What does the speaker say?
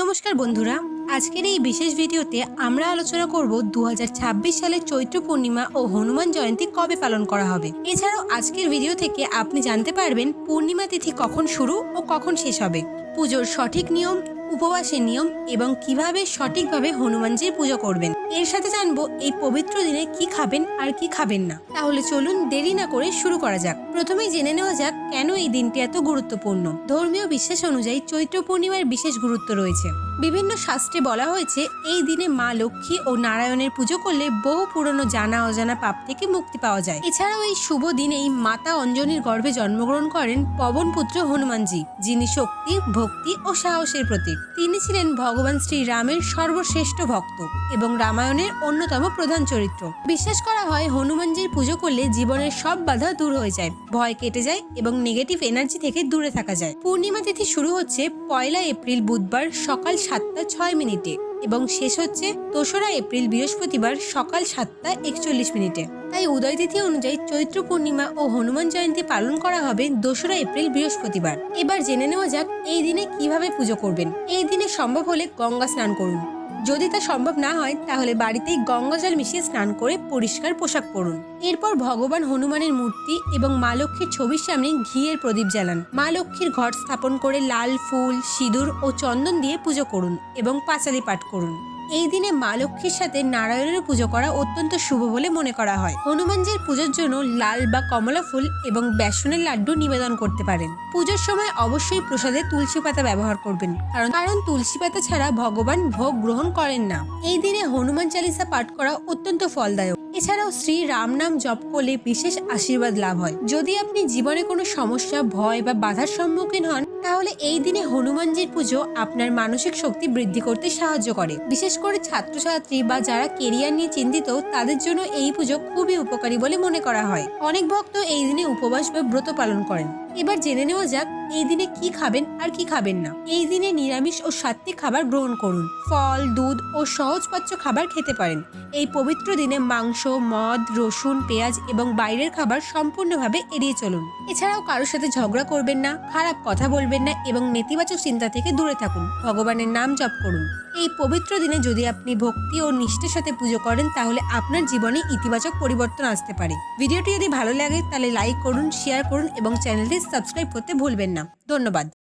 নমস্কার বন্ধুরা, আজকের এই বিশেষ ভিডিওতে আমরা আলোচনা করব 2026 সালের চৈত্র পূর্ণিমা ও হনুমান জয়ন্তী কবে পালন করা হবে। এছাড়াও আজকের ভিডিও থেকে আপনি জানতে পারবেন পূর্ণিমা তিথি কখন শুরু ও কখন শেষ হবে, পুজোর সঠিক নিয়ম, উপবাসের নিয়ম এবং কিভাবে সঠিকভাবে হনুমানজির পুজো করবেন। এর সাথে জানবো এই পবিত্র দিনে কি খাবেন আর কি খাবেন না। তাহলে চলুন দেরি না করে শুরু করা যাক। প্রথমেই জেনে নেওয়া যাক কেন এই দিনটি এত গুরুত্বপূর্ণ। ধর্মীয় বিশ্বাস অনুযায়ী চৈত্র পূর্ণিমার বিশেষ গুরুত্ব রয়েছে। বিভিন্ন শাস্ত্রে বলা হয়েছে এই দিনে মা লক্ষ্মী ও নারায়ণের পুজো করলে বহু পুরনো জানা অজানা পাপ থেকে মুক্তি পাওয়া যায়। এছাড়াও এই শুভ দিনেই মাতা অঞ্জনির গর্ভে জন্মগ্রহণ করেন পবনপুত্র হনুমানজি, যিনি শক্তি, ভক্তি ও সাহসের প্রতীক। তিনি ছিলেন ভগবান শ্রীরামের সর্বশ্রেষ্ঠ ভক্ত এবং রামায়ণের অন্যতম প্রধান চরিত্র। বিশ্বাস করা হয় হনুমানজির পুজো করলে জীবনের সব বাধা দূর হয়ে যায়, ভয় কেটে যায় এবং নেগেটিভ এনার্জি থেকে দূরে থাকা যায়। পূর্ণিমা তিথি শুরু হচ্ছে 1 এপ্রিল বুধবার সকাল 7:06 এবং শেষ হচ্ছে 2রা এপ্রিল বৃহস্পতিবার সকাল 7:41। তাই উদয় তিথি অনুযায়ী চৈত্র পূর্ণিমা ও হনুমান জয়ন্তী পালন করা হবে 2রা এপ্রিল বৃহস্পতিবার। এবার জেনে নেওয়া যাক এই দিনে কিভাবে পুজো করবেন। এই দিনে সম্ভব হলে গঙ্গা স্নান করুন। যদি তা সম্ভব না হয় তাহলে বাড়িতেই গঙ্গা জল মিশিয়ে স্নান করে পরিষ্কার পোশাক পরুন। এরপর ভগবান হনুমানের মূর্তি এবং মা লক্ষ্মীর ছবির সামনে ঘিয়ের প্রদীপ জ্বালান। মা লক্ষ্মীর ঘট স্থাপন করে লাল ফুল, সিঁদুর ও চন্দন দিয়ে পুজো করুন এবং পাঁচালি পাঠ করুন। এই দিনে মা লক্ষ্মীর সাথে নারায়ণের পুজো করা অত্যন্ত শুভ বলে মনে করা হয়। হনুমানজির পুজোর জন্য লাল বা কমলা ফুল এবং বেসনের লাড্ডু নিবেদন করতে পারেন। পুজোর সময় অবশ্যই প্রসাদে তুলসী পাতা ব্যবহার করবেন, কারণ তুলসী পাতা ছাড়া ভগবান ভোগ গ্রহণ করেন না। এই দিনে হনুমান চালিসা পাঠ করা অত্যন্ত ফলদায়ক। এছাড়াও শ্রী রাম নাম জপ করলে বিশেষ আশীর্বাদ লাভ হয়। যদি আপনি জীবনে কোনো সমস্যা, ভয় বা বাধার সম্মুখীন হন তাহলে এই দিনে হনুমানজির পুজো আপনার মানসিক শক্তি বৃদ্ধি করতে সাহায্য করে। বিশেষ করে ছাত্রছাত্রী বা যারা কেরিয়ার নিয়ে চিন্তিত তাদের জন্য এই পুজো খুবই উপকারী বলে মনে করা হয়। অনেক ভক্ত এই দিনে উপবাস বা ব্রত পালন করেন। এবার জেনে নেওয়া যাক এই দিনে কি খাবেন আর কি খাবেন না। এই দিনে নিরামিষ ও সাত্ত্বিক খাবার গ্রহণ করুন। ফল, দুধ ও সহজপাচ্য খাবার খেতে পারেন। এই পবিত্র দিনে মাংস, মদ, রসুন, পেঁয়াজ এবং বাইরের খাবার সম্পূর্ণভাবে এড়িয়ে চলুন। এছাড়াও কারোর সাথে ঝগড়া করবেন না, খারাপ কথা বলবেন না এবং নেতিবাচক চিন্তা থেকে দূরে থাকুন। ভগবানের নাম জপ করুন। এই পবিত্র দিনে যদি আপনি ভক্তি ও নিষ্ঠার সাথে পুজো করেন তাহলে আপনার জীবনে ইতিবাচক পরিবর্তন আসতে পারে। ভিডিওটি যদি ভালো লাগে তাহলে লাইক করুন, শেয়ার করুন এবং চ্যানেলটি সাবস্ক্রাইব করতে ভুলবেন না। ধন্যবাদ।